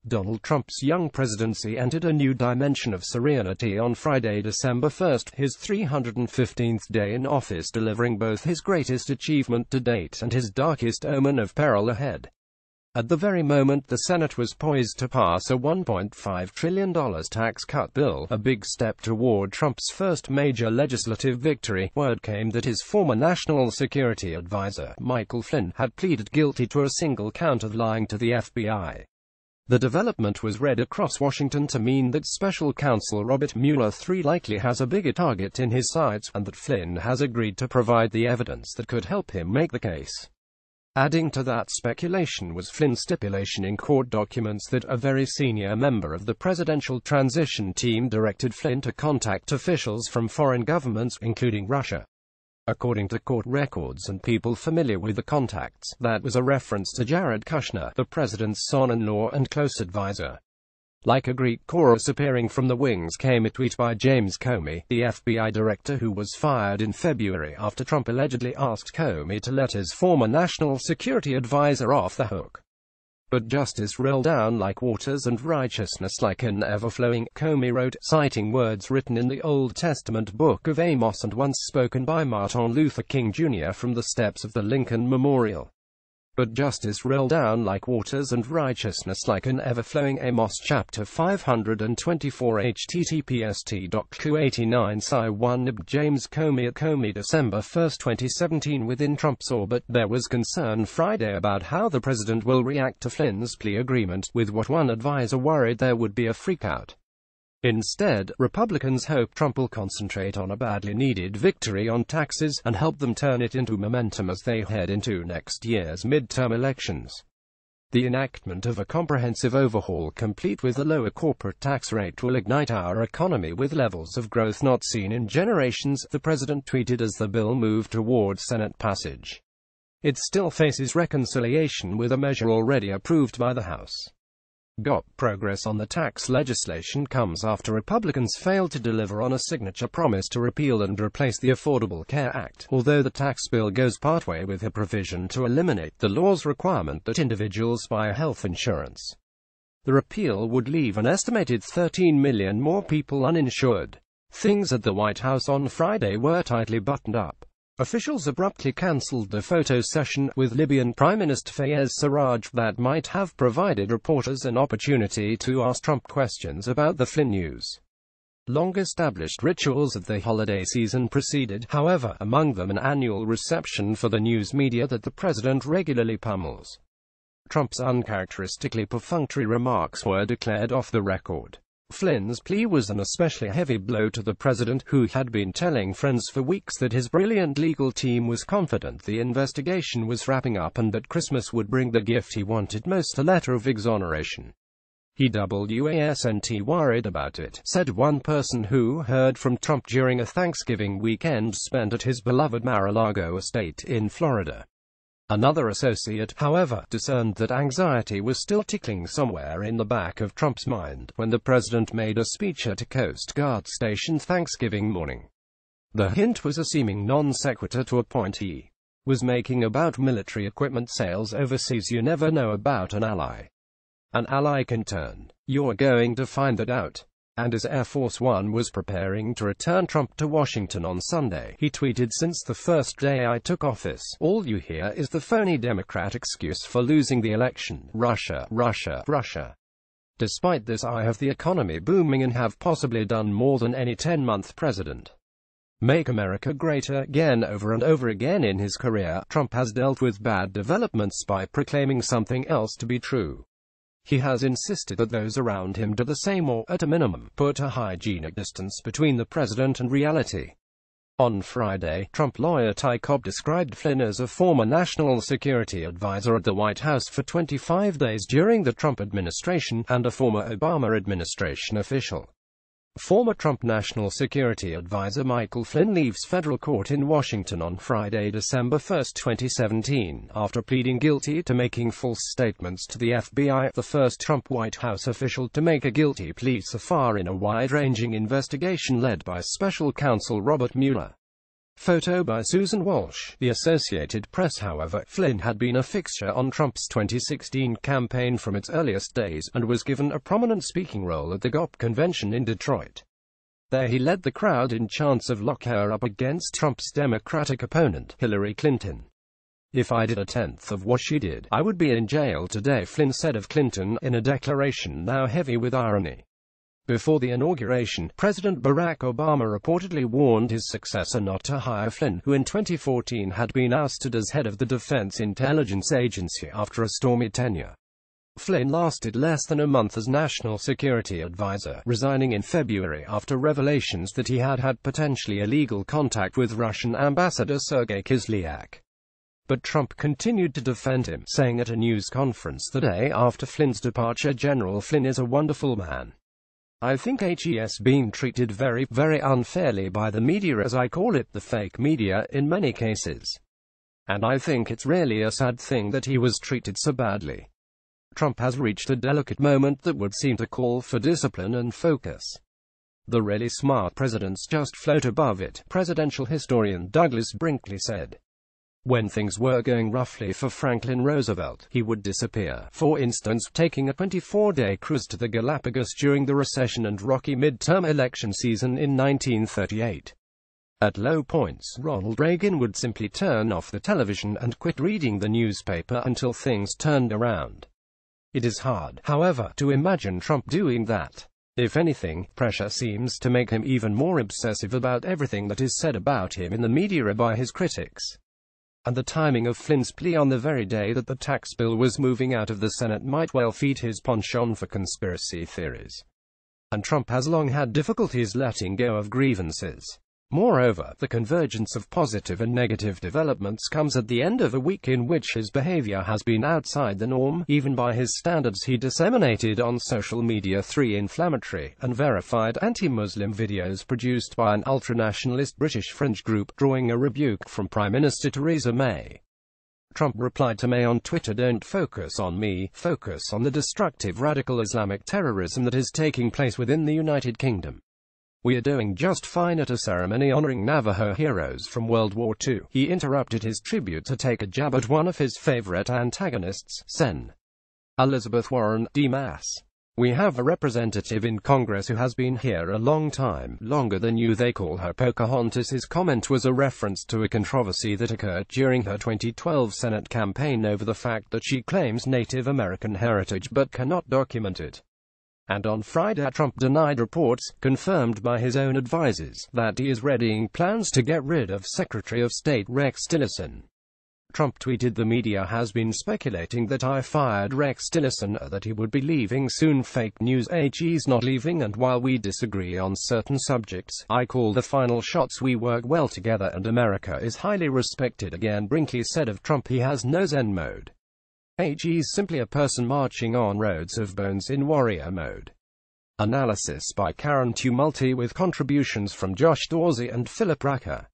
Donald Trump's young presidency entered a new dimension of surreality on Friday, December 1, his 315th day in office, delivering both his greatest achievement to date and his darkest omen of peril ahead. At the very moment the Senate was poised to pass a $1.5 trillion tax cut bill, a big step toward Trump's first major legislative victory, word came that his former National Security Advisor, Michael Flynn, had pleaded guilty to a single count of lying to the FBI. The development was read across Washington to mean that Special Counsel Robert Mueller III likely has a bigger target in his sights, and that Flynn has agreed to provide the evidence that could help him make the case. Adding to that speculation was Flynn's stipulation in court documents that a very senior member of the presidential transition team directed Flynn to contact officials from foreign governments, including Russia. According to court records and people familiar with the contacts, that was a reference to Jared Kushner, the president's son-in-law and close advisor. Like a Greek chorus appearing from the wings came a tweet by James Comey, the FBI director who was fired in February after Trump allegedly asked Comey to let his former national security advisor off the hook. But justice rolled down like waters and righteousness like an ever-flowing, Comey wrote, citing words written in the Old Testament book of Amos and once spoken by Martin Luther King Jr. from the steps of the Lincoln Memorial. But justice rolled down like waters and righteousness like an ever-flowing, Amos chapter 524 https://t.q89 Sci1 ib James Comey at Comey December 1, 2017. Within Trump's orbit, there was concern Friday about how the president will react to Flynn's plea agreement, with what one advisor worried there would be a freakout. Instead, Republicans hope Trump will concentrate on a badly needed victory on taxes, and help them turn it into momentum as they head into next year's midterm elections. The enactment of a comprehensive overhaul complete with a lower corporate tax rate will ignite our economy with levels of growth not seen in generations, the president tweeted as the bill moved toward Senate passage. It still faces reconciliation with a measure already approved by the House. Progress on the tax legislation comes after Republicans failed to deliver on a signature promise to repeal and replace the Affordable Care Act, although the tax bill goes partway with a provision to eliminate the law's requirement that individuals buy health insurance. The repeal would leave an estimated 13 million more people uninsured. Things at the White House on Friday were tightly buttoned up. Officials abruptly cancelled the photo session with Libyan Prime Minister Fayez Sarraj that might have provided reporters an opportunity to ask Trump questions about the Flynn news. Long-established rituals of the holiday season proceeded, however, among them an annual reception for the news media that the president regularly pummels. Trump's uncharacteristically perfunctory remarks were declared off the record. Flynn's plea was an especially heavy blow to the president, who had been telling friends for weeks that his brilliant legal team was confident the investigation was wrapping up and that Christmas would bring the gift he wanted most, a letter of exoneration. He wasn't worried about it, said one person who heard from Trump during a Thanksgiving weekend spent at his beloved Mar-a-Lago estate in Florida. Another associate, however, discerned that anxiety was still tickling somewhere in the back of Trump's mind when the president made a speech at a Coast Guard station Thanksgiving morning. The hint was a seeming non sequitur to a point he was making about military equipment sales overseas. You never know about an ally. An ally can turn. You're going to find that out. And as Air Force One was preparing to return Trump to Washington on Sunday, he tweeted, "Since the first day I took office, all you hear is the phony Democrat excuse for losing the election. Russia, Russia, Russia. Despite this, I have the economy booming and have possibly done more than any 10-month president. Make America great again." Over and over again in his career, Trump has dealt with bad developments by proclaiming something else to be true. He has insisted that those around him do the same or, at a minimum, put a hygienic distance between the president and reality. On Friday, Trump lawyer Ty Cobb described Flynn as a former national security advisor at the White House for 25 days during the Trump administration, and a former Obama administration official. Former Trump National Security Advisor Michael Flynn leaves federal court in Washington on Friday, December 1, 2017, after pleading guilty to making false statements to the FBI, the first Trump White House official to make a guilty plea so far in a wide-ranging investigation led by Special Counsel Robert Mueller. Photo by Susan Walsh. The Associated Press. However, Flynn had been a fixture on Trump's 2016 campaign from its earliest days, and was given a prominent speaking role at the GOP convention in Detroit. There he led the crowd in chants of "Lock her up" against Trump's Democratic opponent, Hillary Clinton. "If I did a tenth of what she did, I would be in jail today," Flynn said of Clinton, in a declaration now heavy with irony. Before the inauguration, President Barack Obama reportedly warned his successor not to hire Flynn, who in 2014 had been ousted as head of the Defense Intelligence Agency after a stormy tenure. Flynn lasted less than a month as National Security Advisor, resigning in February after revelations that he had had potentially illegal contact with Russian Ambassador Sergei Kislyak. But Trump continued to defend him, saying at a news conference the day after Flynn's departure, "General Flynn is a wonderful man. I think he's being treated very, very unfairly by the media, as I call it, the fake media, in many cases. And I think it's really a sad thing that he was treated so badly." Trump has reached a delicate moment that would seem to call for discipline and focus. "The really smart presidents just float above it," presidential historian Douglas Brinkley said. When things were going roughly for Franklin Roosevelt, he would disappear, for instance, taking a 24-day cruise to the Galapagos during the recession and rocky midterm election season in 1938. At low points, Ronald Reagan would simply turn off the television and quit reading the newspaper until things turned around. It is hard, however, to imagine Trump doing that. If anything, pressure seems to make him even more obsessive about everything that is said about him in the media by his critics. And the timing of Flynn's plea on the very day that the tax bill was moving out of the Senate might well feed his penchant for conspiracy theories. And Trump has long had difficulties letting go of grievances. Moreover, the convergence of positive and negative developments comes at the end of a week in which his behavior has been outside the norm, even by his standards. He disseminated on social media 3 inflammatory and verified anti-Muslim videos produced by an ultranationalist British fringe group, drawing a rebuke from Prime Minister Theresa May. Trump replied to May on Twitter, "Don't focus on me, focus on the destructive radical Islamic terrorism that is taking place within the United Kingdom. We are doing just fine at a ceremony honoring Navajo heroes from World War II. He interrupted his tribute to take a jab at one of his favorite antagonists, Sen. Elizabeth Warren, D-Mass. "We have a representative in Congress who has been here a long time, longer than you. They call her Pocahontas." His comment was a reference to a controversy that occurred during her 2012 Senate campaign over the fact that she claims Native American heritage but cannot document it. And on Friday, Trump denied reports, confirmed by his own advisors, that he is readying plans to get rid of Secretary of State Rex Tillerson. Trump tweeted, "The media has been speculating that I fired Rex Tillerson, that he would be leaving soon. Fake news. He's not leaving, and while we disagree on certain subjects, I call the final shots. We work well together and America is highly respected." Again, Brinkley said of Trump, "He has no Zen mode. He's simply a person marching on roads of bones in warrior mode." Analysis by Karen Tumulty with contributions from Josh Dorsey and Philip Racker.